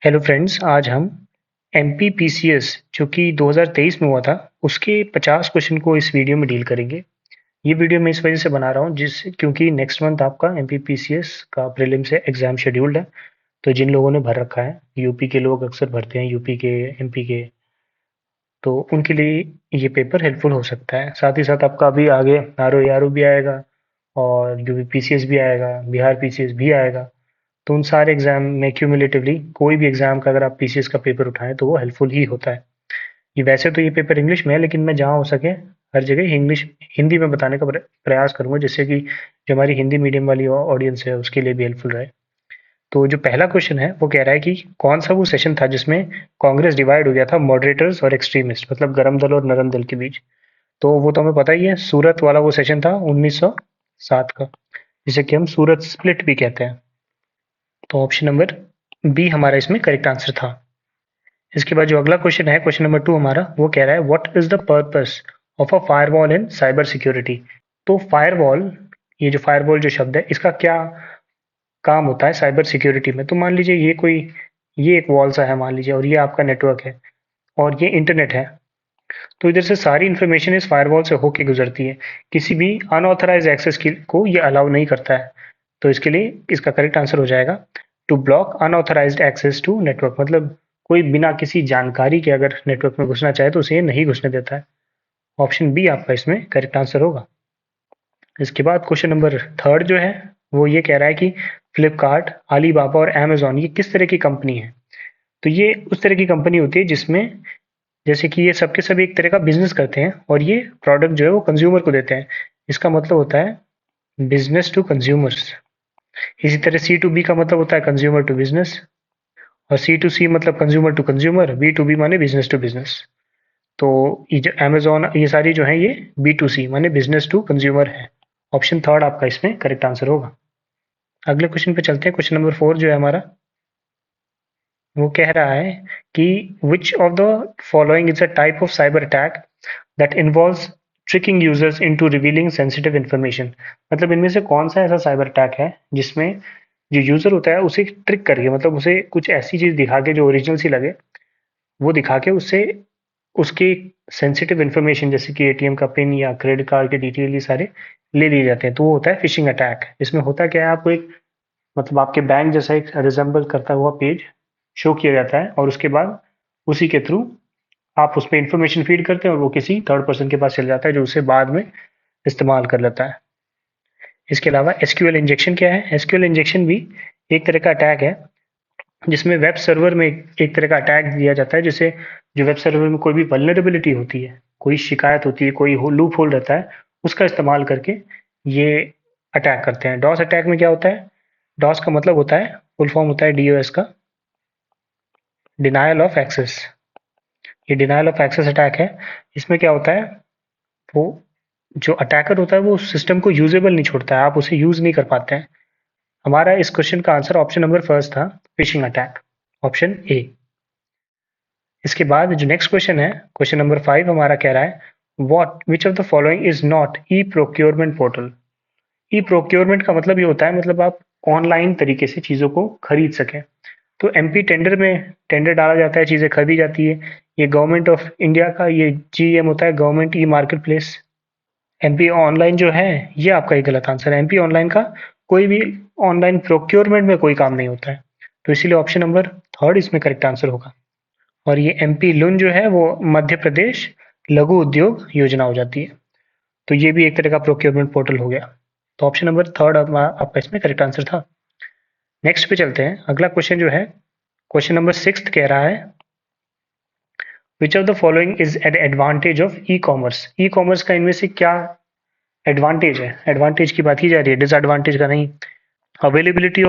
Hello friends, आज हम MPPCS जो कि 2023 में हुआ था उसके 50 क्वेश्चन को इस वीडियो में डील करेंगे। ये वीडियो मैं इस वजह से बना रहा हूँ क्योंकि नेक्स्ट मंथ आपका एमपीपीसीएस का प्रीलिम से एग्जाम शेड्यूल्ड है। तो जिन लोगों ने भर रखा है, यूपी के लोग अक्सर भरते हैं, यूपी के, एमपी के, तो उनके लिए ये पेपर हेल्पफुल हो सकता है। साथ ही साथ आपका अभी आगे आर ओ भी आएगा और यूपी पीसीएस भी आएगा, बिहार पीसीएस भी आएगा। तो उन सारे एग्जाम में क्यूमुलेटिवली कोई भी एग्जाम का अगर आप पीसीएस का पेपर उठाएं तो वो हेल्पफुल ही होता है। ये वैसे तो ये पेपर इंग्लिश में है, लेकिन मैं जहाँ हो सके हर जगह इंग्लिश हिंदी में बताने का प्रयास करूंगा, जिससे कि जो हमारी हिंदी मीडियम वाली ऑडियंस है उसके लिए भी हेल्पफुल रहे। तो जो पहला क्वेश्चन है वो कह रहा है कि कौन सा वो सेशन था जिसमें कांग्रेस डिवाइड हो गया था मॉडरेटर्स और एक्सट्रीमिस्ट, मतलब गरम दल और नरम दल के बीच। तो वो तो हमें पता ही है, सूरत वाला वो सेशन था 1907 का, जिसे कि हम सूरत स्प्लिट भी कहते हैं। तो ऑप्शन नंबर बी हमारा इसमें करेक्ट आंसर था। इसके बाद जो अगला क्वेश्चन है, क्वेश्चन नंबर 2 हमारा, वो कह रहा है what is the purpose of a firewall in cyber security. तो फायरवॉल, ये जो फायरवॉल जो शब्द है, इसका क्या काम होता है साइबर सिक्योरिटी में। तो मान लीजिए ये एक वॉल सा है, मान लीजिए, और ये आपका नेटवर्क है और ये इंटरनेट है। तो इधर से सारी इंफॉर्मेशन इस फायरवॉल से होके गुजरती है। किसी भी अनऑथराइज एक्सेस को ये अलाउ नहीं करता है। तो इसके लिए इसका करेक्ट आंसर हो जाएगा to block unauthorised access to network. मतलब कोई बिना किसी जानकारी के अगर नेटवर्क में घुसना चाहे तो उसे ये नहीं घुसने देता है। ऑप्शन बी आपका इसमें करेक्ट आंसर होगा। इसके बाद क्वेश्चन नंबर 3 जो है वो ये कह रहा है कि फ्लिपकार्ट, अलीबाबा और अमेजोन ये किस तरह की कंपनी है। तो ये उस तरह की कंपनी होती है जिसमें, जैसे कि ये सबके सब एक तरह का बिजनेस करते हैं और ये प्रोडक्ट जो है वो कंज्यूमर को देते हैं। इसका मतलब होता है बिजनेस टू कंज्यूमर्स। इसी तरह सी टू बी का मतलब होता है कंज्यूमर टू बिजनेस, और सी टू सी मतलब consumer to consumer, B to B माने बिजनेस टू बिजनेस। तो ये जो अमेजोन, ये सारी जो है ये बी टू सी माने बिजनेस टू कंज्यूमर है। ऑप्शन थर्ड आपका इसमें करेक्ट आंसर होगा। अगले क्वेश्चन पे चलते हैं। क्वेश्चन नंबर 4 जो है हमारा, वो कह रहा है कि विच of the following is a type of cyber attack that involves tricking users into revealing sensitive information. मतलब इनमें से कौन सा ऐसा साइबर अटैक है जिसमें जो यूजर होता है उसे ट्रिक करके, मतलब उसे कुछ ऐसी चीज दिखा के जो ओरिजिनल सी लगे, वो दिखा के उससे उसकी सेंसिटिव इन्फॉर्मेशन जैसे कि एटीएम का पिन या क्रेडिट कार्ड के डिटेल ये सारे ले लिए जाते हैं। तो वो होता है फिशिंग अटैक। इसमें होता क्या है, आपको एक, मतलब आपके बैंक जैसा एक रिजेंबल करता हुआ पेज शो किया जाता है और उसके बाद उसी के थ्रू आप उस पर इंफॉर्मेशन फीड करते हैं और वो किसी थर्ड पर्सन के पास चल जाता है जो उसे बाद में इस्तेमाल कर लेता है। इसके अलावा एसक्यूएल इंजेक्शन क्या है। एसक्यूएल इंजेक्शन भी एक तरह का अटैक है जिसमें वेब सर्वर में एक तरह का अटैक दिया जाता है, जिसे जो वेब सर्वर में कोई भी वल्नरेबिलिटी होती है, कोई शिकायत होती है, कोई लूप होल रहता है, उसका इस्तेमाल करके ये अटैक करते हैं। डॉस अटैक में क्या होता है, डॉस का मतलब होता है, फुल फॉर्म होता है डीओएस का, डिनायल ऑफ एक्सेस। ये डिनायल ऑफ एक्सेस अटैक है। इसमें क्या होता है, वो जो अटैकर होता है वो सिस्टम को यूजेबल नहीं छोड़ता है, आप उसे यूज नहीं कर पाते हैं। हमारा इस क्वेश्चन का आंसर ऑप्शन नंबर फर्स्ट था, फिशिंग अटैक, ऑप्शन ए। इसके बाद जो नेक्स्ट क्वेश्चन है, क्वेश्चन नंबर 5 हमारा कह रहा है what which of the following is not e procurement portal. E procurement का मतलब ये होता है, मतलब आप ऑनलाइन तरीके से चीजों को खरीद सकें। तो एमपी टेंडर में टेंडर डाला जाता है, चीजें खरीदी जाती है। ये गवर्नमेंट ऑफ इंडिया का ये जीएम होता है, government e market place. MP online जो है ये आपका एक गलत आंसर है। एमपी ऑनलाइन का कोई भी ऑनलाइन प्रोक्योरमेंट में कोई काम नहीं होता है। तो इसीलिए ऑप्शन नंबर थर्ड इसमें करेक्ट आंसर होगा। और ये एमपी लुन जो है वो मध्य प्रदेश लघु उद्योग योजना हो जाती है। तो ये भी एक तरह का प्रोक्योरमेंट पोर्टल हो गया। तो ऑप्शन नंबर थर्ड आपका इसमें करेक्ट आंसर था। नेक्स्ट पे चलते हैं। अगला क्वेश्चन जो है, क्वेश्चन नंबर 6 कह रहा है which of the following is ad advantage of e commerce. E commerce का इनमें से क्या एडवांटेज है। एडवांटेज की बात की जा रही है, डिसएडवांटेज का नहीं। अवेलेबिलिटी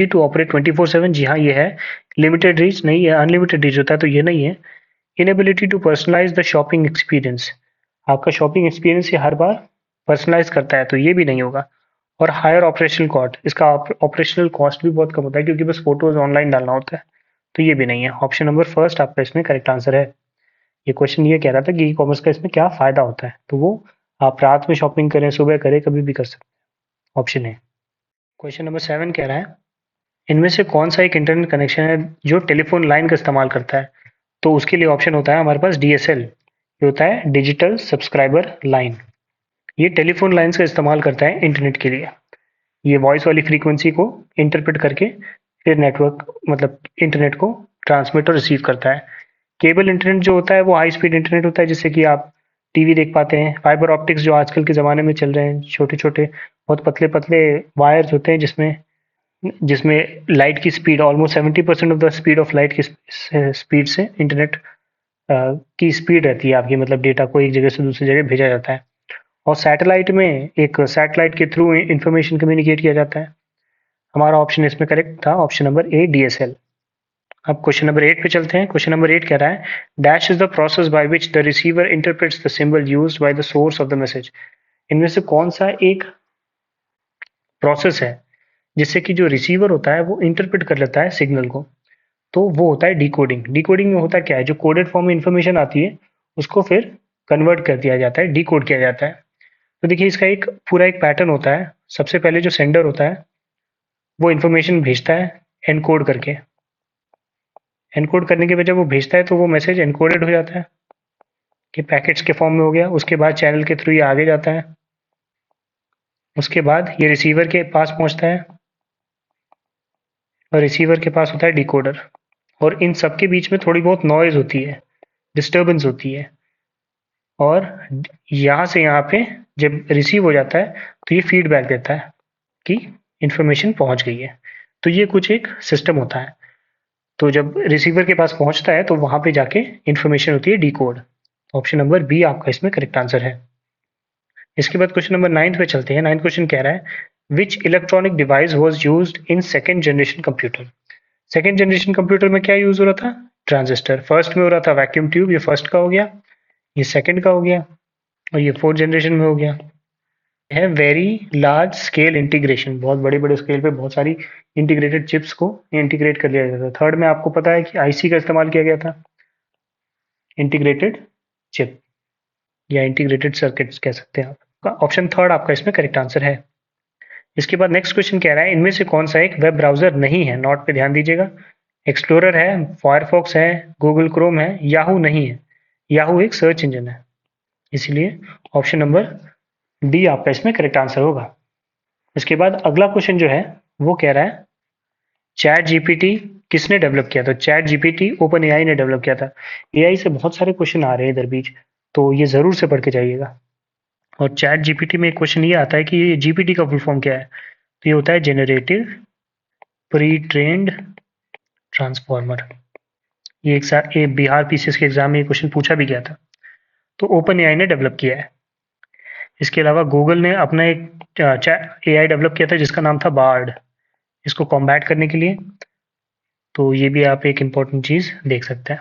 टू ऑपरेट 24/7, जी हाँ ये है। लिमिटेड रीच नहीं है, अनलिमिटेड रीच होता है तो ये नहीं है। Inability to personalise the shopping experience, आपका शॉपिंग एक्सपीरियंस ये हर बार पर्सनलाइज करता है तो ये भी नहीं होगा। और हायर ऑपरेशनल कॉस्ट, इसका ऑपरेशनल कॉस्ट भी बहुत कम होता है क्योंकि बस फोटोज ऑनलाइन डालना होता है। तो ये भी नहीं है। ऑप्शन नंबर फर्स्ट आपका इसमें करेक्ट आंसर है। ये क्वेश्चन ये कह रहा था कि ई कॉमर्स का इसमें क्या फायदा होता है, तो वो आप रात में शॉपिंग करें, सुबह करें, कभी भी कर सकते हैं। ऑप्शन है। क्वेश्चन नंबर 7 कह रहा है इनमें से कौन सा एक इंटरनेट कनेक्शन है जो टेलीफोन लाइन का इस्तेमाल करता है? तो उसके लिए ऑप्शन होता है हमारे पास डीएसएल, ये होता है डिजिटल सब्सक्राइबर लाइन। ये टेलीफोन लाइन्स का इस्तेमाल करता है इंटरनेट के लिए। ये वॉइस वाली फ्रीक्वेंसी को इंटरप्रेट करके फिर नेटवर्क मतलब इंटरनेट को ट्रांसमिट और रिसीव करता है। केबल इंटरनेट जो होता है वो हाई स्पीड इंटरनेट होता है, जिससे कि आप टीवी देख पाते हैं। फाइबर ऑप्टिक्स जो आजकल के ज़माने में चल रहे हैं, छोटे-छोटे बहुत पतले-पतले वायर्स होते हैं जिसमें जिसमें लाइट की speed almost 70% of the speed of light की स्पीड से इंटरनेट की स्पीड रहती है आपकी, मतलब डेटा को एक जगह से दूसरी जगह भेजा जाता है। और सैटेलाइट में एक सैटेलाइट के थ्रू इंफॉर्मेशन कम्युनिकेट किया जाता है। हमारा ऑप्शन इसमें करेक्ट था, ऑप्शन नंबर ए डीएसएल। अब क्वेश्चन नंबर 8 पे चलते हैं। क्वेश्चन नंबर 8 कह रहा है dash is the process by which the receiver interprets the symbol used by the source of the message. इनमें से कौन सा एक प्रोसेस है जिससे कि जो रिसीवर होता है वो इंटरप्रेट कर लेता है सिग्नल को? तो वो होता है डिकोडिंग। डिकोडिंग में होता क्या है, जो कोडेड फॉर्म में इंफॉर्मेशन आती है उसको फिर कन्वर्ट कर दिया जाता है, डिकोड किया जाता है। तो देखिए इसका एक पूरा एक पैटर्न होता है। सबसे पहले जो सेंडर होता है वो इंफॉर्मेशन भेजता है एनकोड करके। एनकोड करने के बाद जब वो भेजता है तो वो मैसेज एनकोडेड हो जाता है कि पैकेट्स के फॉर्म में हो गया। उसके बाद चैनल के थ्रू ये आगे जाता है। उसके बाद ये रिसीवर के पास पहुंचता है और रिसीवर के पास होता है डिकोडर। और इन सब के बीच में थोड़ी बहुत नॉइज होती है, डिस्टर्बेंस होती है। और यहाँ से यहाँ पे जब रिसीव हो जाता है तो ये फीडबैक देता है कि इंफॉर्मेशन पहुंच गई है। तो ये कुछ एक सिस्टम होता है। तो जब रिसीवर के पास पहुंचता है तो वहां पे जाके इंफॉर्मेशन होती है डिकोड। ऑप्शन नंबर बी आपका इसमें करेक्ट आंसर है। इसके बाद क्वेश्चन नंबर 9 पे चलते हैं। 9 क्वेश्चन कह रहा है विच electronic device was used in second generation computer. Second generation computer में क्या यूज हो रहा था? ट्रांजिस्टर। फर्स्ट में हो रहा था वैक्यूम ट्यूब, ये फर्स्ट का हो गया, ये सेकंड का हो गया और ये फोर्थ जनरेशन में हो गया। है वेरी लार्ज स्केल इंटीग्रेशन, बहुत बड़े बड़े स्केल पे बहुत सारी इंटीग्रेटेड चिप्स को इंटीग्रेट कर लिया जाता था। थर्ड में आपको पता है कि आईसी का इस्तेमाल किया गया था, इंटीग्रेटेड चिप या इंटीग्रेटेड सर्किट्स कह सकते हैं आप। ऑप्शन थर्ड आपका इसमें करेक्ट आंसर है। इसके बाद नेक्स्ट क्वेश्चन कह रहा है इनमें से कौन सा एक वेब ब्राउजर नहीं है? नोट पे ध्यान दीजिएगा। एक्सप्लोरर है, फायरफॉक्स है, गूगल क्रोम है, याहू नहीं है। याहू एक सर्च इंजन है, इसलिए ऑप्शन नंबर डी आपका इसमें करेक्ट आंसर होगा। इसके बाद अगला क्वेश्चन जो है वो कह रहा है चैट जीपीटी किसने डेवलप किया था? चैट जीपीटी ओपन एआई ने डेवलप किया था। एआई से बहुत सारे क्वेश्चन आ रहे हैं इधर बीच, तो ये जरूर से पढ़ के जाइएगा। और चैट जीपीटी में एक क्वेश्चन ये आता है कि ये जीपीटी का फुल फॉर्म क्या है? तो ये होता है जेनरेटिव प्री ट्रेन्ड ट्रांसफॉर्मर। ये बिहार पीसीएस के एग्जाम में ये क्वेश्चन पूछा भी गया था। तो ओपन एआई ने डेवलप किया है। इसके अलावा गूगल ने अपना एक एआई डेवलप किया था जिसका नाम था बार्ड, इसको कॉम्बैट करने के लिए। तो ये भी आप एक इम्पोर्टेंट चीज़ देख सकते हैं।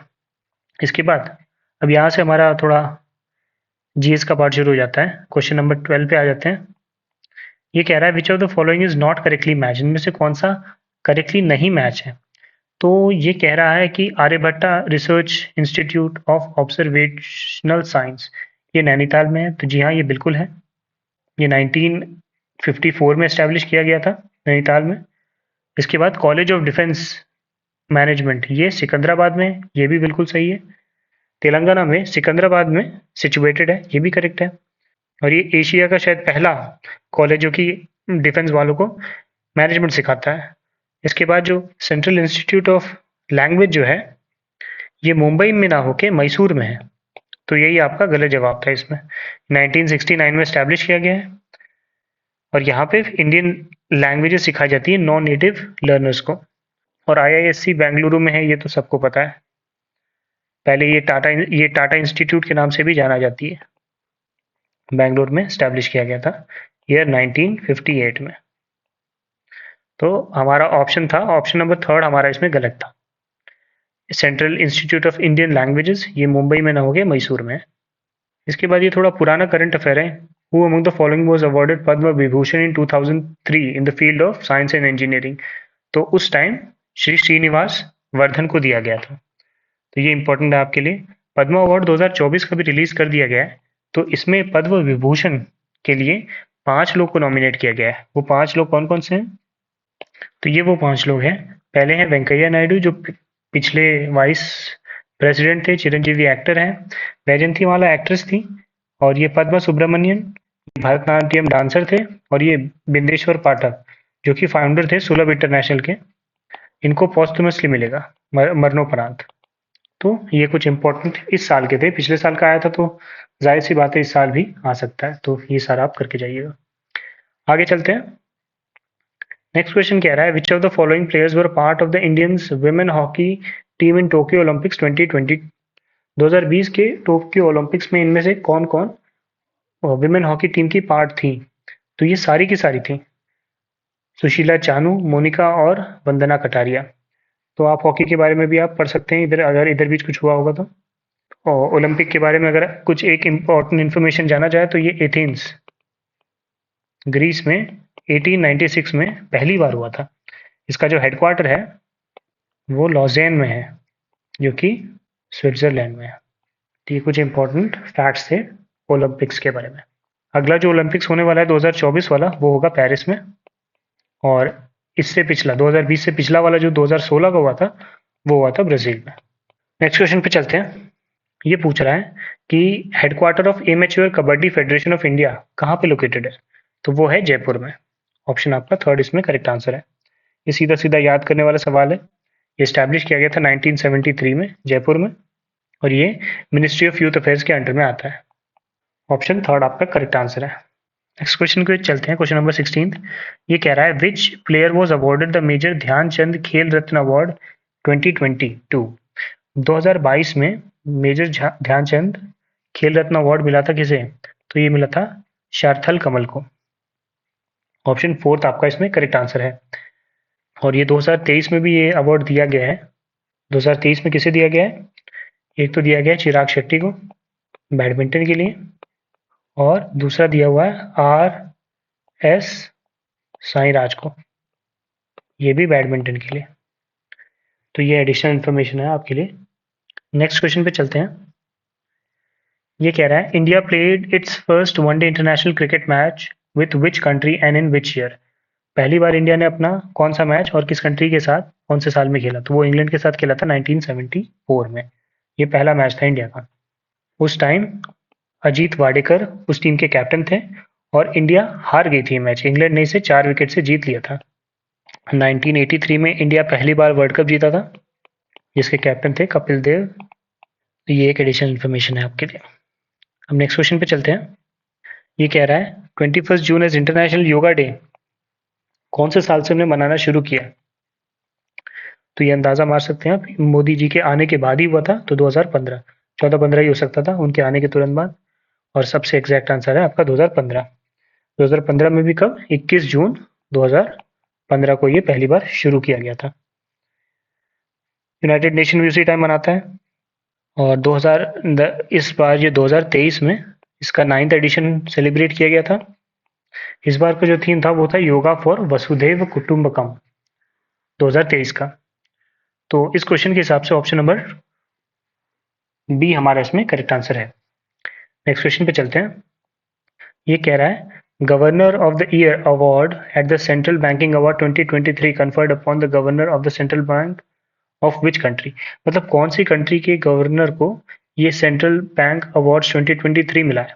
इसके बाद अब यहाँ से हमारा थोड़ा जीएस का पार्ट शुरू हो जाता है। क्वेश्चन नंबर 12 पे आ जाते हैं। ये कह रहा है which of the following is not correctly match. इनमें से कौन सा करेक्टली नहीं मैच है? तो ये कह रहा है कि Aryabhatta research institute of observational science ये नैनीताल में है। तो जी हाँ, ये बिल्कुल है। ये 1954 में इस्टेब्लिश किया गया था नैनीताल में। इसके बाद कॉलेज ऑफ डिफेंस मैनेजमेंट ये सिकंदराबाद में है, ये भी बिल्कुल सही है। तेलंगाना में सिकंदराबाद में सिचुएटेड है, ये भी करेक्ट है। और ये एशिया का शायद पहला कॉलेज जो कि डिफेंस वालों को मैनेजमेंट सिखाता है। इसके बाद जो सेंट्रल इंस्टीट्यूट ऑफ लैंग्वेज जो है ये मुंबई में ना होके मैसूर में है। तो यही आपका गलत जवाब था इसमें। 1969 में स्टैब्लिश किया गया है और यहाँ पे इंडियन लैंग्वेजेस सिखाई जाती है नॉन नेटिव लर्नर्स को। और आईआईएससी बेंगलुरु में है, ये तो सबको पता है। पहले ये टाटा इंस्टीट्यूट के नाम से भी जाना जाती है। बेंगलुरु में स्टैब्लिश किया गया था ईयर 1958 में। तो हमारा ऑप्शन था, ऑप्शन नंबर थर्ड हमारा इसमें गलत था। Central institute of Indian languages ये मुंबई में ना हो गया, मैसूर में। इसके बाद ये थोड़ा पुराना करंट अफेयर है। Who among the following was awarded Padma Vibhushan in 2003 in the field of science and engineering. तो उस टाइम श्री श्रीनिवास वर्धन को दिया गया था। तो ये इंपॉर्टेंट है आपके लिए। पद्म अवार्ड 2024 का भी रिलीज कर दिया गया है। तो इसमें पद्म विभूषण के लिए 5 लोग को नॉमिनेट किया गया है। वो 5 लोग कौन कौन से हैं? तो ये वो 5 लोग हैं। पहले हैं वेंकैया नायडू, जो पिछले वाइस प्रेसिडेंट थे। चिरंजीवी एक्टर हैं। वैजयंतीमाला एक्ट्रेस थी। और ये पद्मा सुब्रमण्यन भरतनाट्यम डांसर थे। और ये बिंदेश्वर पाठक, जो कि फाउंडर थे सुलभ इंटरनेशनल के। इनको पोस्टुमसली मिलेगा मरणोपरांत। तो ये कुछ इंपॉर्टेंट इस साल के थे। पिछले साल का आया था, तो जाहिर सी बात है इस साल भी आ सकता है। तो ये सारा आप करके जाइएगा। आगे चलते हैं। नेक्स्ट क्वेश्चन कह रहा है, which of the following players were part of the Indians women hockey team in Tokyo Olympics 2020? 2020 के टोक्यो ओलंपिक्स में इनमें से कौन कौन विमेन हॉकी टीम की पार्ट थी? तो ये सारी की सारी थी। सुशीला चानू, मोनिका और वंदना कटारिया। तो आप हॉकी के बारे में भी आप पढ़ सकते हैं इधर, अगर इधर बीच कुछ हुआ होगा तो। और ओलंपिक के बारे में अगर कुछ एक इम्पोर्टेंट इन्फॉर्मेशन जाना जाए तो ये एथेंस, ग्रीस में 1896 में पहली बार हुआ था। इसका जो हेडक्वार्टर है वो लॉजेन में है, जो कि स्विट्जरलैंड में है। तो ये कुछ इंपॉर्टेंट फैक्ट्स थे ओलंपिक्स के बारे में। अगला जो ओलंपिक्स होने वाला है 2024 वाला, वो होगा पेरिस में। और इससे पिछला 2020 से पिछला वाला जो 2016 का हुआ था, वो हुआ था ब्राजील में। नेक्स्ट क्वेश्चन पे चलते हैं। ये पूछ रहा है कि headquarter of amateur kabaddi federation of India कहाँ पे लोकेटेड है? तो वो है जयपुर में। ऑप्शन आपका थर्ड इसमें करेक्ट आंसर है। ये सीधा सीधा याद करने वाला सवाल है। ये स्टैब्लिश किया गया था 1973 में जयपुर में। और ये मिनिस्ट्री ऑफ यूथ अफेयर्स के अंडर में आता है। ऑप्शन थर्ड आपका करेक्ट आंसर है। नेक्स्ट क्वेश्चन को चलते हैं। क्वेश्चन नंबर 16 ये कह रहा है, which player was awarded the major Dhyan Chand Khel Ratna award 2022? 2022 में मेजर ध्यानचंद खेल रत्न अवार्ड मिला था किसे? तो ये मिला था शार्थल कमल को। ऑप्शन फोर्थ आपका इसमें करेक्ट आंसर है। और ये 2023 में भी ये अवार्ड दिया गया है। 2023 में किसे दिया गया है? एक तो दिया गया है चिराग शेट्टी को बैडमिंटन के लिए, और दूसरा दिया हुआ है आर एस साई राज को, ये भी बैडमिंटन के लिए। तो ये एडिशनल इन्फॉर्मेशन है आपके लिए। नेक्स्ट क्वेश्चन पे चलते हैं। ये कह रहा है, India played it's first one day international cricket match with which country and in which year? पहली बार इंडिया ने अपना कौन सा मैच और किस कंट्री के साथ कौन से साल में खेला? तो वो इंग्लैंड के साथ खेला था 1974 में। ये पहला मैच था इंडिया का। उस टाइम अजीत वाडेकर उस टीम के कैप्टन थे। और इंडिया हार गई थी मैच। इंग्लैंड ने इसे 4 विकेट से जीत लिया था। 1983 में इंडिया पहली बार वर्ल्ड कप जीता था, जिसके कैप्टन थे कपिल देव। तो ये एक एडिशनल इन्फॉर्मेशन है आपके लिए। अब नेक्स्ट क्वेश्चन पे चलते हैं। ये कह रहा है, 21 June as international yoga day कौन से साल से हमने मनाना शुरू किया? तो ये अंदाजा मार सकते हैं आप, मोदी जी के आने के बाद ही हुआ था। तो 2015, 14-15 ही हो सकता था उनके आने के तुरंत बाद। और सबसे एग्जैक्ट आंसर है आपका 2015। 2015 में भी कब? 21 जून 2015 को ये पहली बार शुरू किया गया था। यूनाइटेड नेशन भी उसी टाइम मनाता है। और 2000 इस बार ये 2023 में इसका 9th एडिशन सेलिब्रेट किया गया था। इस बार का जो थीम था वो था योगा फॉर वसुधैव कुटुंबकम 2023 का। तो इस क्वेश्चन के हिसाब से ऑप्शन नंबर बी हमारा इसमें करेक्ट आंसर है। नेक्स्ट क्वेश्चन पे चलते हैं। ये कह रहा है, governor of the year award at the central banking award 2023 conferred upon the governor of the central bank of which country? मतलब कौन सी कंट्री के गवर्नर को ये सेंट्रल बैंक अवार्ड 2023 मिला है?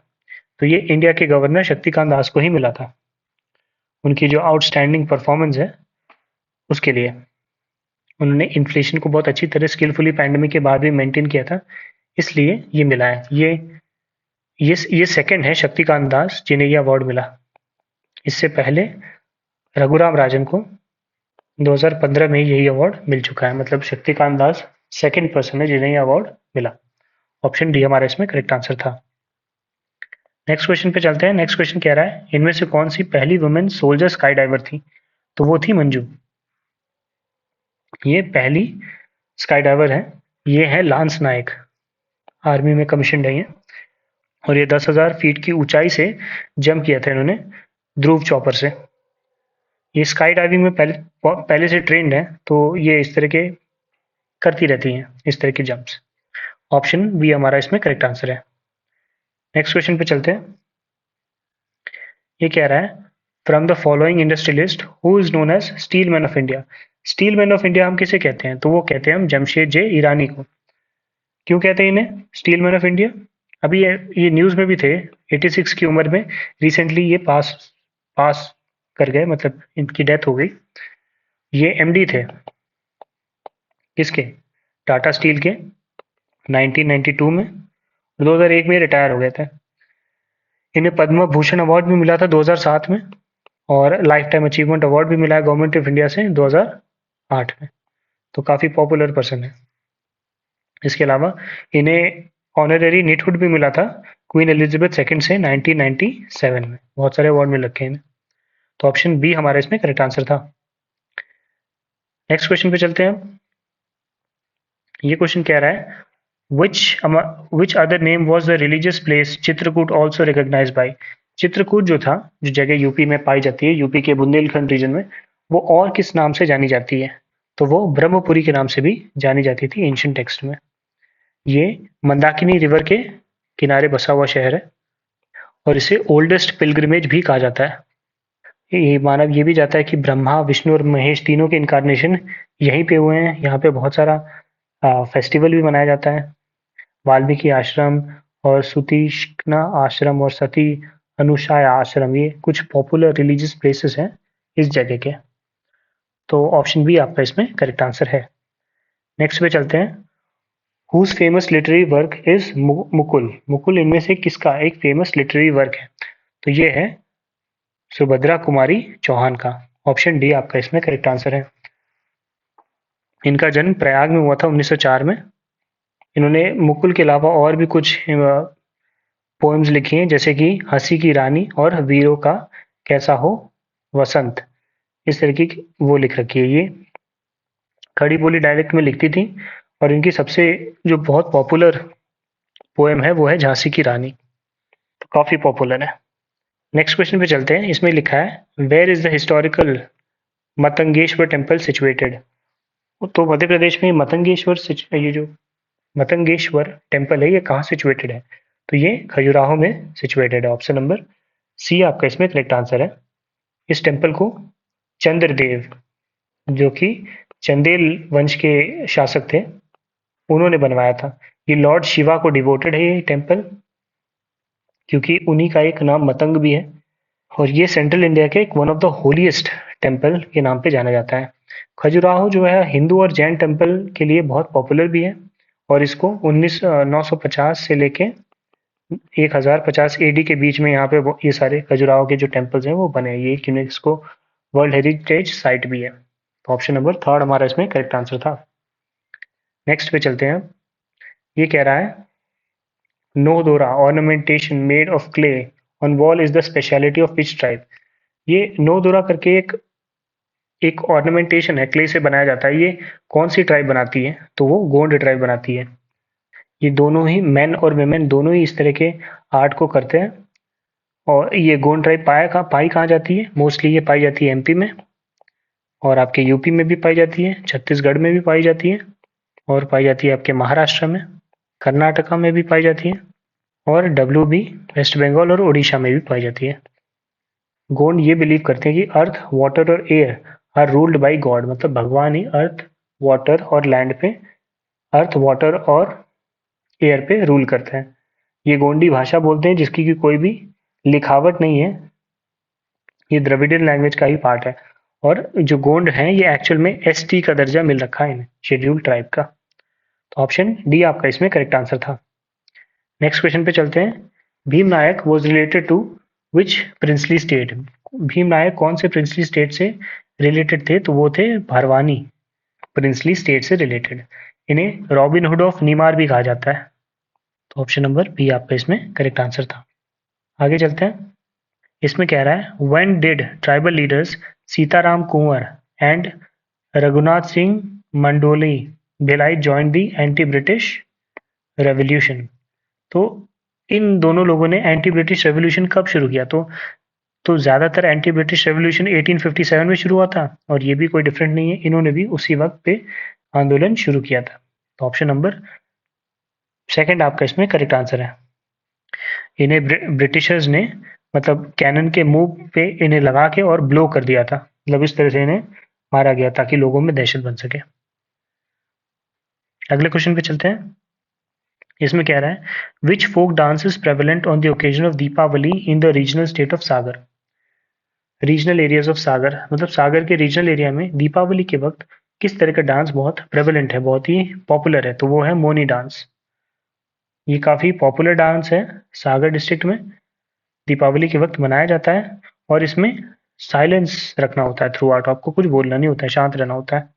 तो ये इंडिया के गवर्नर शक्तिकांत दास को ही मिला था, उनकी जो आउटस्टैंडिंग परफॉर्मेंस है उसके लिए। उन्होंने इन्फ्लेशन को बहुत अच्छी तरह स्किलफुली पैंडेमिक के बाद भी मेंटेन किया था, इसलिए ये मिला है। ये सेकंड है शक्तिकांत दास जिन्हें ये अवार्ड मिला। इससे पहले रघुराम राजन को 2015 में यही अवार्ड मिल चुका है। मतलब शक्तिकांत दास सेकंड पर्सन है जिन्हें ये अवार्ड मिला। ऑप्शन डी हमारा इसमें करेक्ट आंसर था। नेक्स्ट क्वेश्चन पे चलते हैं। नेक्स्ट क्वेश्चन कह रहा है, इनमें से कौन सी पहली वुमेन सोल्जर स्काई डाइवर थी? तो वो थी मंजू। ये पहली स्काई डाइवर है। ये है लांस नायक, आर्मी में कमीशन है ये। और ये 10,000 फीट की ऊंचाई से जंप किया था इन्होंने ध्रुव चॉपर से। ये स्काई डाइविंग में पहले से ट्रेंड है, तो ये इस तरह के करती रहती हैं, इस तरह की जंप्स। ऑप्शन बी हमारा इसमें करेक्ट आंसर है। नेक्स्ट क्वेश्चन पे चलते हैं। ये कह रहा है, from the following industrialist who is known as steel man of India. Steel man of India हम किसे कहते हैं? तो वो कहते हैं हम जमशेद जे ईरानी को। क्यों कहते हैं इन्हें स्टील मैन ऑफ इंडिया? अभी ये न्यूज में भी थे, 86 की उम्र में रिसेंटली ये पास पास कर गए, मतलब इनकी डेथ हो गई। ये एमडी थे किसके? टाटा स्टील के 1992 में। 2001 में रिटायर हो गए थे। इन्हें पद्म भूषण अवार्ड भी मिला था 2007 में, और लाइफ टाइम अचीवमेंट अवार्ड भी मिला है गवर्नमेंट ऑफ इंडिया से 2008 में। तो काफी पॉपुलर पर्सन है। इसके अलावा इन्हें ऑनररी नीटहुड भी मिला था क्वीन एलिजाबेथ सेकंड से 1997 में। बहुत सारे अवार्ड मिल रखे हैं इन्हें। तो ऑप्शन बी हमारा इसमें करेक्ट आंसर था। नेक्स्ट क्वेश्चन पे चलते हैं। ये क्वेश्चन कह रहा है which other name was the religious place Chitrakoot also recognized by। Chitrakoot जो था, जो जगह यूपी में पाई जाती है, यूपी के बुंदेलखंड रीजन में, वो और किस नाम से जानी जाती है? तो वो ब्रह्मपुरी के नाम से भी जानी जाती थी एंशिएंट टेक्स्ट में। ये मंदाकिनी रिवर के किनारे बसा हुआ शहर है, और इसे ओल्डेस्ट पिलग्रिमेज भी कहा जाता है। ये मानव ये भी जाता है कि ब्रह्मा, विष्णु और महेश तीनों के इनकारनेशन यहीं पे हुए हैं। यहाँ पे बहुत सारा फेस्टिवल भी मनाया जाता है। वाल्मीकि आश्रम और सुतीक्ष्णा आश्रम और सती अनुसाय आश्रम, ये कुछ पॉपुलर रिलीजियस प्लेसेस हैं इस जगह के। तो ऑप्शन बी आपका इसमें करेक्ट आंसर है। नेक्स्ट पे चलते हैं। Whose famous literary work is Mukul. Mukul इनमें से किसका एक फेमस लिटरेरी वर्क है? तो ये है सुभद्रा कुमारी चौहान का। ऑप्शन डी आपका इसमें करेक्ट आंसर है। इनका जन्म प्रयाग में हुआ था 1904 में। इन्होंने मुकुल के अलावा और भी कुछ पोएम्स लिखी हैं, जैसे कि हंसी की रानी और वीरों का कैसा हो वसंत। इस तरीके की वो लिख रखी है। ये खड़ी बोली डायलेक्ट में लिखती थी, और इनकी सबसे जो बहुत पॉपुलर पोएम है वो है झांसी की रानी। तो काफी पॉपुलर है। नेक्स्ट क्वेश्चन पे चलते हैं। इसमें लिखा है where is the historical Matangeshwar temple situated. तो मध्य प्रदेश में ये जो मतंगेश्वर टेम्पल है, ये कहाँ सिचुएटेड है? तो ये खजुराहो में सिचुएटेड है। ऑप्शन नंबर सी आपका इसमें करेक्ट आंसर है। इस टेम्पल को चंद्रदेव, जो कि चंदेल वंश के शासक थे, उन्होंने बनवाया था। ये लॉर्ड शिवा को डिवोटेड है ये टेम्पल, क्योंकि उन्हीं का एक नाम मतंग भी है। और ये सेंट्रल इंडिया के एक one of the holiest temple के नाम पे जाना जाता है। खजुराहो जो है हिंदू और जैन टेम्पल के लिए बहुत पॉपुलर भी है, और इसको 950 से लेके 1050 एडी के बीच में यहाँ पे ये सारे खजुराहो के जो टेम्पल्स हैं वो बने हैं। ये यूनेस्को वर्ल्ड हेरिटेज साइट भी है। तो ऑप्शन नंबर थर्ड हमारा इसमें करेक्ट आंसर था। नेक्स्ट पे चलते हैं। ये कह रहा है Nodora ornamentation made of clay on wall is the speciality of which tribe. ये नोदोरा करके एक ऑर्नामेंटेशन है, क्ले से बनाया जाता है। ये कौन सी ट्राइब बनाती है? तो वो गोंड ट्राइब बनाती है। ये दोनों ही मेन और वेमेन दोनों ही इस तरह के आर्ट को करते हैं। और ये गोंड ट्राइब पाई कहाँ जाती है? मोस्टली ये पाई जाती है एमपी में, और आपके यूपी में भी पाई जाती है, छत्तीसगढ़ में भी पाई जाती है, और पाई जाती है आपके महाराष्ट्र में, कर्नाटका में भी पाई जाती है, और WB वेस्ट बंगाल और उड़ीसा में भी पाई जाती है। गोंड ये बिलीव करते हैं कि अर्थ, वाटर और air are ruled by God. मतलब भगवान ही अर्थ, वाटर और लैंड पे, अर्थ, वाटर और एयर पे रूल करते हैं। ये गोंडी भाषा बोलते हैं, जिसकी की कोई भी लिखावट नहीं है। ये द्रविडियन लैंग्वेज का ही पार्ट है। और जो गोंड हैं ये एक्चुअल में ST का दर्जा मिल रखा है इन्हें, शेड्यूल्ड ट्राइब का। तो ऑप्शन डी आपका इसमें करेक्ट आंसर था। नेक्स्ट क्वेश्चन पे चलते हैं। Bhim Nayak was related to which princely state. Bhim Nayak कौन से प्रिंसली स्टेट से रिलेटेड थे? तो वो थे भारवानी प्रिंसली स्टेट से रिलेटेड। इन्हें रॉबिन हुड ऑफ नीमार भी कहा जाता है। तो ऑप्शन नंबर बी आपका इसमें करेक्ट आंसर था। आगे चलते हैं। इसमें कह रहा है when did tribal leaders Sitaram Kunwar and Raghunath Singh Mandoli Bhilai join the anti British revolution. तो इन दोनों लोगों ने एंटी ब्रिटिश रेवोल्यूशन कब शुरू किया? तो ज़्यादातर एंटी ब्रिटिश रेवोल्यूशन 1857 में शुरू हुआ था, और ये भी कोई डिफरेंट नहीं है। इन्होंने भी उसी वक्त पे आंदोलन शुरू किया था। तो ऑप्शन नंबर सेकंड आपका इसमें करेक्ट आंसर है। इन्हें ब्रिटिशर्स ने मतलब कैनन के मुंह पे इन्हें लगा के और ब्लो कर दिया था, मतलब इस तरह से इन्हें मारा गया ताकि लोगों में दहशत बन सके। अगले क्वेश्चन पे चलते हैं। इसमें कह रहा है which folk dance is prevalent on the occasion of Deepawali in the regional state of Sagar. Regional areas of Sagar मतलब सागर के रीजनल एरिया में दीपावली के वक्त किस तरह का डांस बहुत प्रेवलेंट है, बहुत ही पॉपुलर है, तो वो है मोनी डांस। ये काफी पॉपुलर डांस है सागर डिस्ट्रिक्ट में, दीपावली के वक्त मनाया जाता है और इसमें साइलेंस रखना होता है थ्रू आउट, आपको कुछ बोलना नहीं होता है, शांत रहना होता है।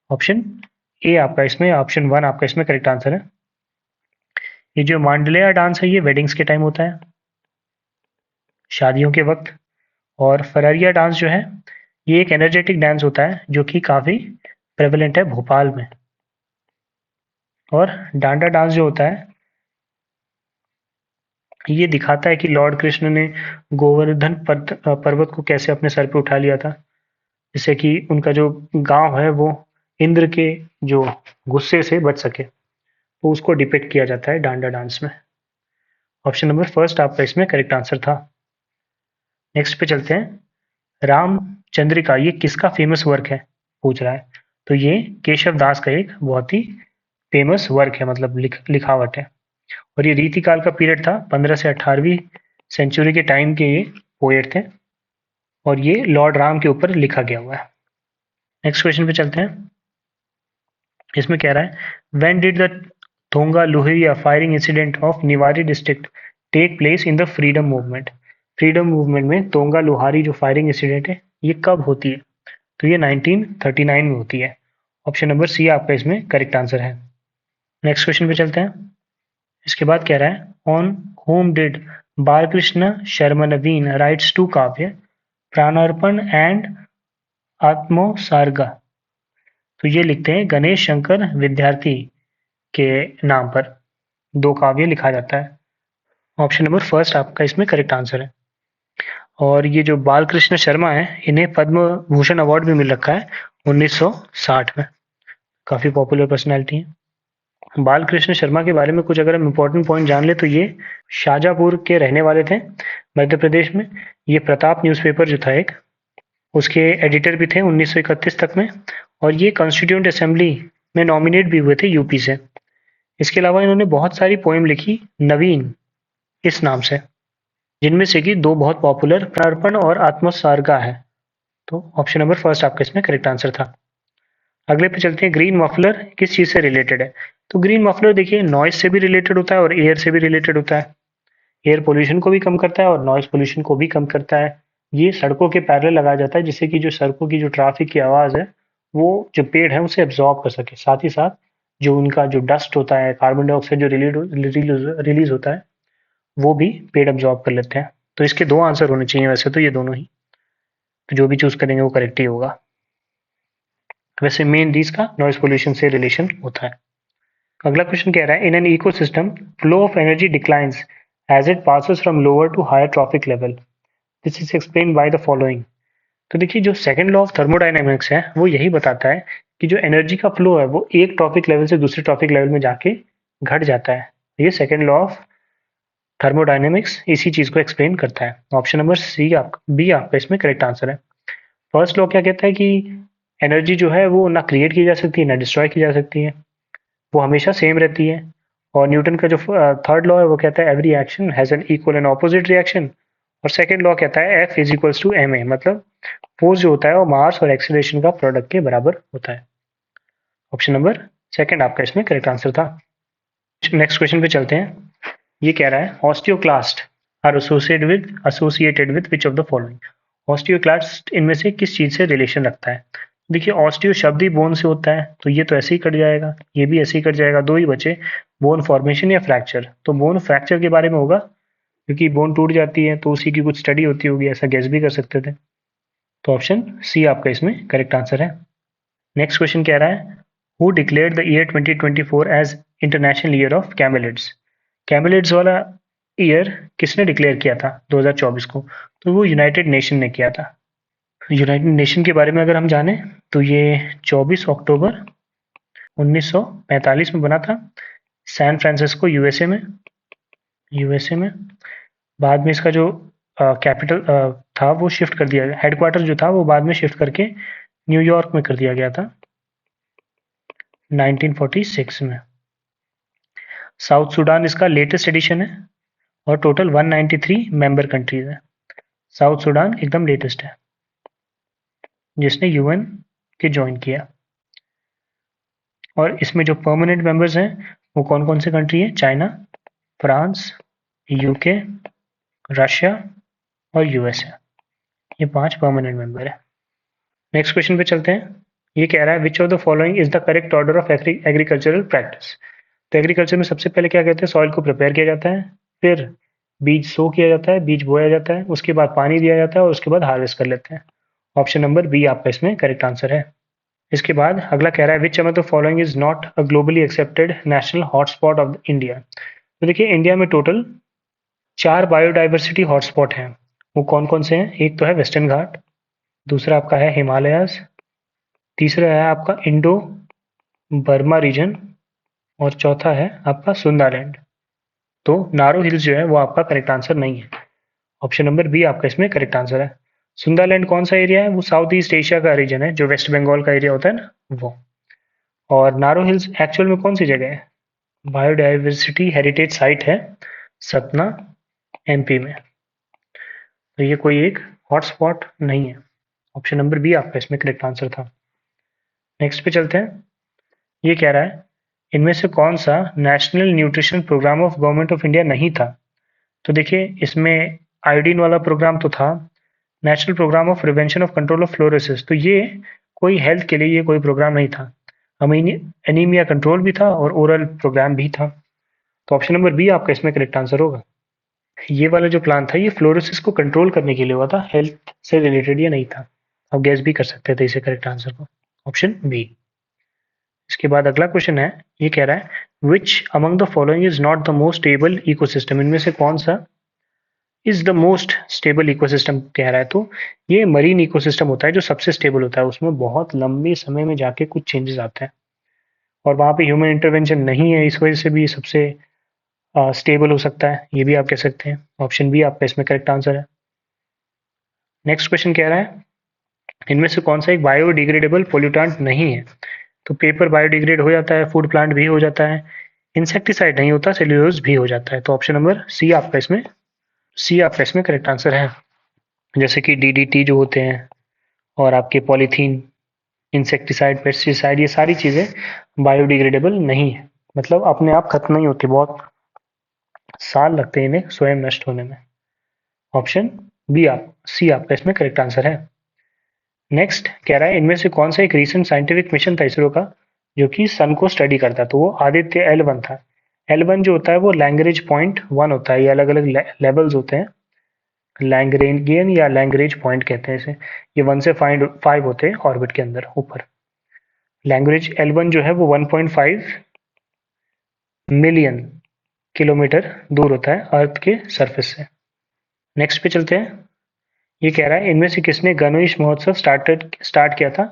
ऑप्शन ए आपका इसमें, ऑप्शन वन आपका इसमें करेक्ट आंसर है। ये जो मांडलिया डांस है ये वेडिंग्स के टाइम होता है, शादियों के वक्त। और फररिया डांस जो है ये एक एनर्जेटिक डांस होता है जो कि काफी प्रेवलेंट है भोपाल में। और डांडा डांस जो होता है ये दिखाता है कि लॉर्ड कृष्ण ने गोवर्धन पर्वत को कैसे अपने सर पे उठा लिया था, जिससे कि उनका जो गांव है वो इंद्र के जो गुस्से से बच सके, तो उसको डिपिक्ट किया जाता है डांडा डांस में। ऑप्शन नंबर फर्स्ट आपका इसमें करेक्ट आंसर था। नेक्स्ट पे चलते हैं। राम चंद्रिका ये किसका फेमस वर्क है पूछ रहा है, तो ये केशव दास का एक बहुत ही फेमस वर्क है, मतलब लिखावट है। और ये रीतिकाल का पीरियड था, 15 से 18वीं सेंचुरी के टाइम के ये पोएट थे और ये लॉर्ड राम के ऊपर लिखा गया हुआ है। नेक्स्ट क्वेश्चन पे चलते हैं। इसमें कह रहा है when did the Thonga Lohiya firing incident of Niwari district take place in the freedom movement. Freedom movement में तोंगा लोहारी जो फायरिंग इंसिडेंट है ये कब होती है, तो ये 1939 में होती है। ऑप्शन नंबर सी आपका इसमें करेक्ट आंसर है। नेक्स्ट क्वेश्चन पे चलते हैं। इसके बाद कह रहा है on whom did Balkrishna Sharma Naveen writes to Kavya Pranarpan and आत्मोत्सर्ग। तो ये लिखते हैं गणेश शंकर विद्यार्थी के नाम पर दो काव्य लिखा जाता है। ऑप्शन नंबर फर्स्ट आपका इसमें करेक्ट आंसर है। और ये जो बालकृष्ण शर्मा है इन्हें पद्म भूषण अवार्ड भी मिल रखा है 1960 में, काफी पॉपुलर पर्सनैलिटी है। बालकृष्ण शर्मा के बारे में कुछ अगर हम इम्पोर्टेंट पॉइंट जान ले तो ये शाजापुर के रहने वाले थे मध्य प्रदेश में। ये प्रताप न्यूज़पेपर जो था एक, उसके एडिटर भी थे 1931 तक में। और ये कॉन्स्टिट्यूंट असेंबली में नॉमिनेट भी हुए थे यूपी से। इसके अलावा इन्होंने बहुत सारी पोएम लिखी नवीन इस नाम से, जिनमें से कि दो बहुत पॉपुलर प्रार्पण और आत्मोत्सर्गा है। तो ऑप्शन नंबर फर्स्ट आपका इसमें करेक्ट आंसर था। अगले पे चलते हैं। ग्रीन मफलर किस चीज से रिलेटेड है, तो ग्रीन मफलर देखिए नॉइज से भी रिलेटेड होता है और एयर से भी रिलेटेड होता है। एयर पोल्यूशन को भी कम करता है और नॉइज पोल्यूशन को भी कम करता है। ये सड़कों के पैरेलल लगाया जाता है जिससे कि जो सड़कों की जो ट्रैफिक की आवाज है वो जो पेड़ है उसे एब्जॉर्ब कर सके, साथ ही साथ जो उनका जो डस्ट होता है, कार्बन डाइऑक्साइड जो रिलीज होता है वो भी पेड़ एब्जॉर्ब कर लेते हैं। तो इसके दो आंसर होने चाहिए वैसे तो, ये दोनों ही, तो जो भी चूज करेंगे वो करेक्ट ही होगा। वैसे मेन रीज का नॉइज पोल्यूशन से रिलेशन होता है। अगला क्वेश्चन कह रहा है in an ecosystem flow of energy declines as it passes from lower to higher trophic level, this is explain by the following. तो देखिए जो सेकंड लॉ ऑफ थर्मोडायनेमिक्स है वो यही बताता है कि जो एनर्जी का फ्लो है वो एक टॉपिक लेवल से दूसरे टॉपिक लेवल में जाके घट जाता है। ये सेकंड लॉ ऑफ थर्मोडायनेमिक्स इसी चीज को एक्सप्लेन करता है। ऑप्शन नंबर सी बी आपका इसमें करेक्ट आंसर है। फर्स्ट लॉ क्या कहता है कि एनर्जी जो है वो ना क्रिएट की जा सकती है ना डिस्ट्रॉय की जा सकती है, वो हमेशा सेम रहती है। और न्यूटन का जो थर्ड लॉ है वो कहता है every action has an equal and opposite reaction. और सेकंड लॉ कहता है F is equals to M A, मतलब फोर्स जो होता है वो मास और एक्सीलरेशन का प्रोडक्ट के बराबर होता है। ऑप्शन नंबर सेकंड आपका इसमें करेक्ट आंसर था। नेक्स्ट क्वेश्चन पे चलते हैं। ये कह रहा है osteoclast are associated with which of the following. Osteoclast इनमें से किस चीज से रिलेशन रखता है। देखिए ऑस्टियो शब्द ही बोन से होता है तो ये तो ऐसे ही कट जाएगा, ये भी ऐसे ही कट जाएगा, दो ही बचे बोन फॉर्मेशन या फ्रैक्चर। तो बोन फ्रैक्चर के बारे में होगा क्योंकि बोन टूट जाती है तो उसी की कुछ स्टडी होती होगी, ऐसा गेस भी कर सकते थे। तो ऑप्शन सी आपका इसमें करेक्ट आंसर है। नेक्स्ट क्वेश्चन कह रहा है who declared the year 2024 as international year of camelids. Camelids वाला ईयर किसने डिक्लेयर किया था 2024 को, तो वो यूनाइटेड नेशन ने किया था। यूनाइटेड नेशन के बारे में अगर हम जाने तो ये 24 अक्टूबर 1945 में बना था सैन फ्रांसिस्को यूएसए में। बाद में इसका जो कैपिटल था वो शिफ्ट कर दिया गया, हेडक्वार्टर जो था वो बाद में शिफ्ट करके न्यूयॉर्क में कर दिया गया था 1946 में। साउथ सूडान इसका लेटेस्ट एडिशन है और टोटल 193 मेंबर कंट्रीज है। साउथ सूडान एकदम लेटेस्ट है जिसने यूएन के ज्वाइन किया। और इसमें जो परमानेंट मेंबर्स हैं वो कौन कौन से कंट्री हैं? चाइना, फ्रांस, यूके, रशिया और यूएसए। ये 5 परमानेंट मेंबर है। नेक्स्ट क्वेश्चन पे चलते हैं। ये कह रहा है which of the following is the correct order of agricultural practice. तो एग्रीकल्चर में सबसे पहले क्या कहते हैं? सॉइल को प्रिपेयर किया जाता है, फिर बीज सो किया जाता है, बीज बोया जाता है, उसके बाद पानी दिया जाता है और उसके बाद हार्वेस्ट कर लेते हैं। ऑप्शन नंबर बी आपका इसमें करेक्ट आंसर है। इसके बाद अगला कह रहा है which among the following is not a globally accepted national hotspot of India. तो देखिए इंडिया में टोटल 4 बायोडाइवर्सिटी हॉटस्पॉट हैं। वो कौन कौन से हैं? एक तो है वेस्टर्न घाट, दूसरा आपका है हिमालयाज, तीसरा है आपका इंडो बर्मा रीजन और चौथा है आपका सुंदरलैंड। तो नारो हिल्स जो है वो आपका करेक्ट आंसर नहीं है। ऑप्शन नंबर बी आपका इसमें करेक्ट आंसर है। सुंदरलैंड कौन सा एरिया है? वो साउथ ईस्ट एशिया का रीजन है, जो वेस्ट बंगाल का एरिया होता है ना वो। और नारो हिल्स एक्चुअल में कौन सी जगह है? बायोडाइवर्सिटी हेरिटेज साइट है सतना, एमपी में। तो ये कोई एक हॉटस्पॉट नहीं है। ऑप्शन नंबर बी आपका इसमें करेक्ट आंसर था। नेक्स्ट पे चलते हैं। ये कह रहा है इनमें से कौन सा national nutrition programme of government of India नहीं था। तो देखिए इसमें आयोडीन वाला प्रोग्राम तो था, national programme of prevention of control of fluorosis, तो ये कोई हेल्थ के लिए ये कोई प्रोग्राम नहीं था। एनीमिया कंट्रोल भी था और ओरल प्रोग्राम भी था। तो ऑप्शन नंबर बी आपका इसमें करेक्ट आंसर होगा। ये वाला जो प्लान था ये फ्लोरोसिस को कंट्रोल करने के लिए हुआ था, हेल्थ से रिलेटेड ये नहीं था। आप गैस भी कर सकते थे इसे करेक्ट आंसर को। Option B. इसके बाद अगला क्वेश्चन है, ये कह रहा है which among the following is not the most stable ecosystem. इनमें से कौन सा is the most stable ecosystem कह रहा है। तो ये मरीन इकोसिस्टम होता है जो सबसे स्टेबल होता है, उसमें बहुत लंबे समय में जाके कुछ चेंजेस आते हैं और वहां पे ह्यूमन इंटरवेंशन नहीं है, इस वजह से भी सबसे स्टेबल हो सकता है, ये भी आप कह सकते हैं। ऑप्शन बी आपका इसमें करेक्ट आंसर है। नेक्स्ट क्वेश्चन कह रहा है इनमें से कौन सा एक बायोडिग्रेडेबल पोल्यूटेंट नहीं है। तो पेपर बायोडिग्रेड हो जाता है, फूड प्लांट भी हो जाता है, इंसेक्टिसाइड नहीं होता, सेल्यूलोज भी हो जाता है। तो ऑप्शन नंबर सी आपका इसमें करेक्ट आंसर है। जैसे कि डीडीटी जो होते हैं और आपके पॉलीथीन, इंसेक्टिसाइड, पेस्टिसाइड, ये सारी चीजें बायोडिग्रेडेबल नहीं है, मतलब अपने आप खत्म नहीं होती, बहुत साल लगते हैं इन्हें स्वयं नष्ट होने में। ऑप्शन सी आपका इसमें करेक्ट आंसर है। नेक्स्ट कह रहा है इनमें से कौन सा एक रीसेंट साइंटिफिक मिशन था इसरो का जो कि सन को स्टडी करता। तो वो आदित्य L1 था। L1 जो होता है वो लैंग्रेज पॉइंट 1 होता है, ये अलग अलग लेवल्स होते हैं, लैंग्रेंजियन या लैंग्रेज पॉइंट कहते हैं इसे। ये 1 से 5 होते हैं ऑर्बिट के अंदर ऊपर। लैंग्वेज L1 जो है वो 1.5 मिलियन किलोमीटर दूर होता है अर्थ के सरफेस से। नेक्स्ट पे चलते हैं। ये कह रहा है इनमें से किसने गणेश महोत्सव स्टार्ट किया था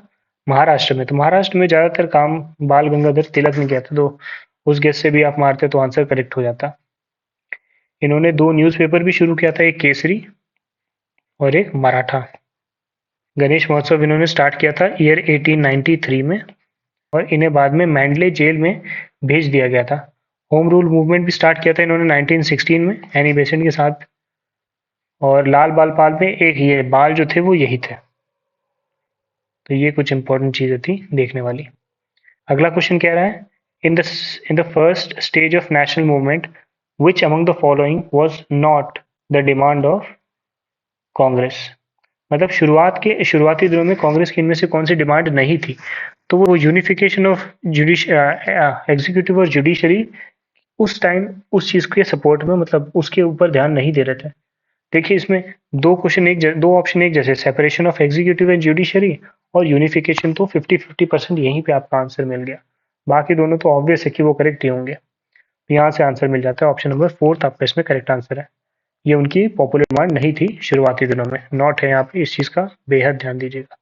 महाराष्ट्र में। तो महाराष्ट्र में ज्यादातर काम बाल गंगाधर तिलक ने किया था, तो उस गेस से भी आप मारते तो आंसर करेक्ट हो जाता। इन्होंने 2 न्यूज़पेपर भी शुरू किया था, एक केसरी और एक मराठा। गणेश महोत्सव इन्होंने स्टार्ट किया था ईयर 1893 में और इन्हें बाद में मैंडले जेल में भेज दिया गया था। होम रूल मूवमेंट भी स्टार्ट किया था इन्होंने 1916 में एनी बेसेंट के साथ। और लाल बाल पाल में एक ये बाल जो थे वो यही थे। तो ये कुछ इंपॉर्टेंट चीजें थी देखने वाली। अगला क्वेश्चन कह रहा है in the first stage of national movement which among the following was not the demand of Congress. मतलब शुरुआती दिनों में कांग्रेस की इनमें से कौन सी डिमांड नहीं थी। तो वो यूनिफिकेशन ऑफ एग्जीक्यूटिव और जुडिशरी, उस टाइम उस चीज के सपोर्ट में, मतलब उसके ऊपर ध्यान नहीं दे रहे थे। देखिए इसमें दो ऑप्शन एक जैसे, separation of executive and judiciary और यूनिफिकेशन, तो 50-50% यहीं पे आपका आंसर मिल गया। बाकी दोनों तो ऑब्वियस है कि वो करेक्ट ही होंगे। यहाँ से आंसर मिल जाता है। ऑप्शन नंबर 4 आपका इसमें करेक्ट आंसर है। ये उनकी पॉपुलर डिमांड नहीं थी शुरुआती दिनों में, नॉट है यहाँ पे, इस चीज का बेहद ध्यान दीजिएगा।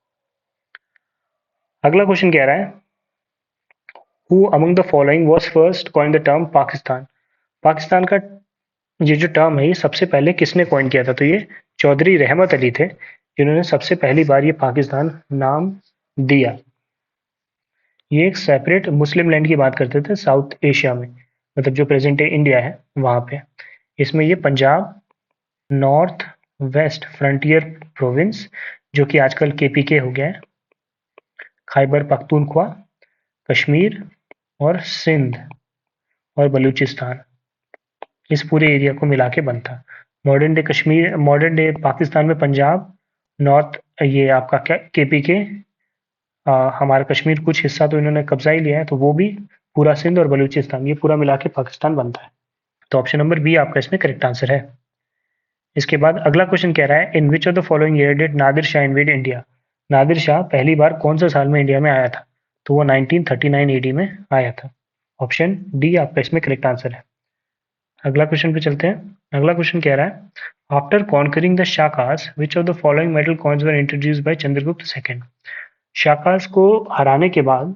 अगला क्वेश्चन कह रहा है who among the following was first coin the term Pakistan. Pakistan का ये जो टर्म है ये सबसे पहले किसने कॉइन किया था। तो ये चौधरी रहमत अली थे जिन्होंने सबसे पहली बार ये पाकिस्तान नाम दिया। ये एक सेपरेट मुस्लिम लैंड की बात करते थे साउथ एशिया में, मतलब जो प्रेजेंट डे इंडिया है वहाँ पे। इसमें ये Punjab, north west frontier province जो कि आजकल केपीके हो गया है, खैबर पख्तूनख्वा, कश्मीर और सिंध और बलूचिस्तान, इस पूरे एरिया को मिला के बनता। Modern day Kashmir, modern day Pakistan में पंजाब, नॉर्थ ये आपका केपीके, हमारा कश्मीर कुछ हिस्सा तो इन्होंने कब्जा ही लिया है, तो वो भी पूरा सिंध और बलूचिस्तान ये पूरा मिला के पाकिस्तान बनता है। तो ऑप्शन नंबर बी आपका इसमें करेक्ट आंसर है। इसके बाद अगला क्वेश्चन कह रहा है in which of the following year did Nadir Shah invade India. Nadir Shah पहली बार कौन से साल में इंडिया में आया था? तो वो 1939 एडी में आया था। ऑप्शन डी आपका इसमें करेक्ट आंसर है। अगला क्वेश्चन पे चलते हैं। अगला क्वेश्चन कह रहा है after conquering the Shakas which of the following metal coins were introduced by Chandragupta second. Shakas को हराने के बाद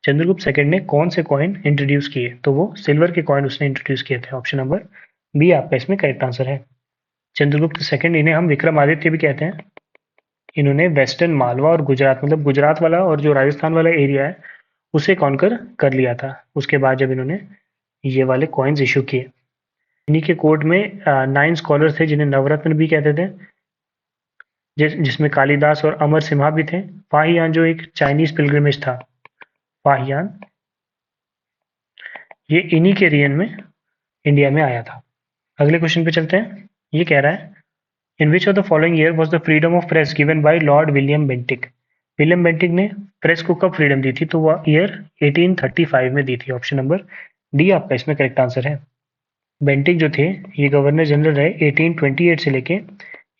चंद्रगुप्त सेकंड ने कौन से कॉइन इंट्रोड्यूस किए? तो वो सिल्वर के कॉइन उसने इंट्रोड्यूस किए थे। ऑप्शन नंबर बी आपका इसमें करेक्ट आंसर है। चंद्रगुप्त सेकंड, इन्हें हम विक्रमादित्य भी कहते हैं। इन्होंने वेस्टर्न मालवा और गुजरात, मतलब गुजरात वाला और जो राजस्थान वाला एरिया है उसे कॉन्कर कर लिया था उसके बाद जब इन्होंने ये वाले कॉइन्स इशू किए। इन्हीं के कोर्ट में 9 स्कॉलर थे जिन्हें नवरत्न भी कहते थे, जिसमें कालिदास और अमर सिम्हा भी थे। फाहियान जो एक चाइनीज पिलग्रिमेज था, फाहियान, ये इन्हीं के रीजन में इंडिया में आया था। अगले क्वेश्चन पे चलते हैं। ये कह रहा है in which of the following year was the freedom of press given by Lord William Bentinck. William Bentinck ने प्रेस को कब फ्रीडम दी थी? तो वह ईयर 1835 में दी थी। ऑप्शन नंबर डी आपका इसमें करेक्ट आंसर है। बेंटिक जो थे ये गवर्नर जनरल रहे 1828 से लेके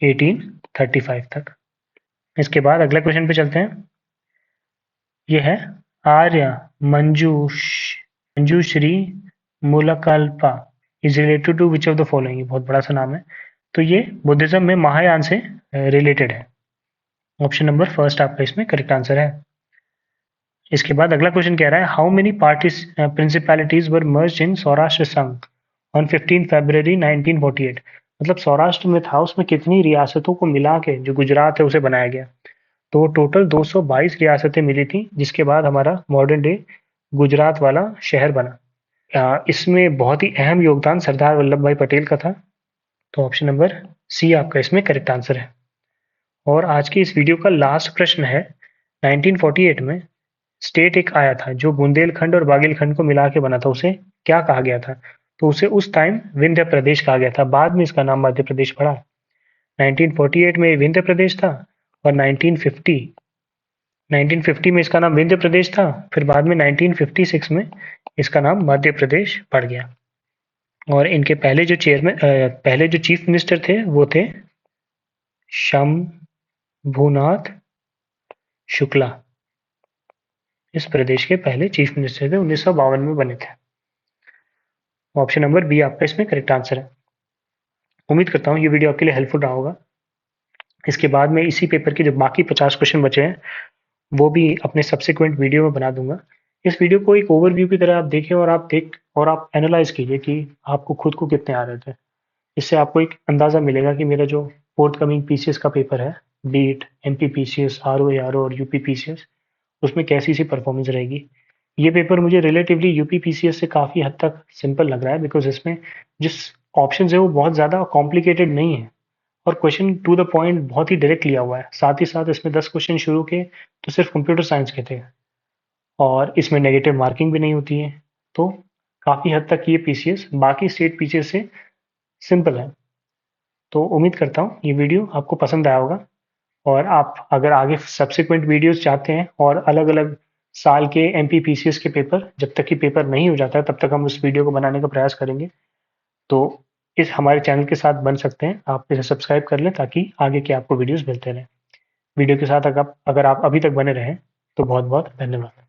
1835 तक। इसके बाद अगला क्वेश्चन पे चलते हैं। ये है Arya Manjushri Mulakalpa is related to which of the following. बहुत बड़ा सा नाम है। तो ये बुद्धिज्म में महायान से रिलेटेड है। ऑप्शन नंबर फर्स्ट आपका इसमें करेक्ट आंसर है। इसके बाद अगला क्वेश्चन कह रहा है how many parties principalities were merged in Saurashtra Sangh on 15 फरवरी 1948। मतलब सौराष्ट्र में था, उसमें कितनी रियासतों को मिला के जो गुजरात है उसे बनाया गया। तो वो टोटल 222 रियासतें मिली थी, जिसके बाद हमारा मॉडर्न डे गुजरात वाला शहर बना। इसमें बहुत ही अहम योगदान सरदार वल्लभ भाई पटेल का था। तो ऑप्शन नंबर सी आपका इसमें करेक्ट आंसर है। और आज की इस वीडियो का लास्ट प्रश्न है 1948 में स्टेट एक आया था जो बुंदेलखंड और बागेलखंड को मिला के बना था, उसे क्या कहा गया था? तो उसे उस टाइम विंध्य प्रदेश कहा गया था, बाद में इसका नाम मध्य प्रदेश पड़ा। 1948 में विंध्य प्रदेश था और 1950 में इसका नाम विंध्य प्रदेश था, फिर बाद में 1956 में इसका नाम मध्य प्रदेश पड़ गया। और इनके पहले जो चीफ मिनिस्टर थे वो थे शंभुनाथ शुक्ला। इस प्रदेश के पहले चीफ मिनिस्टर थे, 1952 में बने थे। ऑप्शन नंबर बी आपका इसमें करेक्ट आंसर है। उम्मीद करता हूँ ये वीडियो आपके लिए हेल्पफुल रहा होगा। इसके बाद में इसी पेपर के जो बाकी 50 क्वेश्चन बचे हैं वो भी अपने सब्सिक्वेंट वीडियो में बना दूंगा। इस वीडियो को एक ओवरव्यू की तरह आप देखें और आप एनालाइज कीजिए कि आपको खुद को कितने आ रहे थे। इससे आपको एक अंदाज़ा मिलेगा कि मेरा जो फोर्थ कमिंग पीसीएस का पेपर है, बीट एमपी पीसीएस, आरओ और यूपी पीसीएस, उसमें कैसी सी परफॉर्मेंस रहेगी। ये पेपर मुझे रिलेटिवली यूपी पीसीएस से काफ़ी हद तक सिंपल लग रहा है, बिकॉज इसमें जिस ऑप्शन है वो बहुत ज़्यादा कॉम्प्लिकेटेड नहीं है और क्वेश्चन टू द पॉइंट बहुत ही डायरेक्ट लिया हुआ है। साथ ही साथ इसमें 10 क्वेश्चन शुरू के तो सिर्फ कंप्यूटर साइंस के थे और इसमें नेगेटिव मार्किंग भी नहीं होती है। तो काफ़ी हद तक ये पीसीएस बाकी स्टेट पीसीएस से सिंपल है। तो उम्मीद करता हूँ ये वीडियो आपको पसंद आया होगा और आप अगर आगे सब्सिक्वेंट वीडियोस चाहते हैं और अलग अलग साल के एमपी पीसीएस के पेपर, जब तक कि पेपर नहीं हो जाता है तब तक हम उस वीडियो को बनाने का प्रयास करेंगे। तो इस हमारे चैनल के साथ बन सकते हैं, आप इसे सब्सक्राइब कर लें ताकि आगे के आपको वीडियोस मिलते रहें। वीडियो के साथ अगर आप अभी तक बने रहें तो बहुत बहुत धन्यवाद।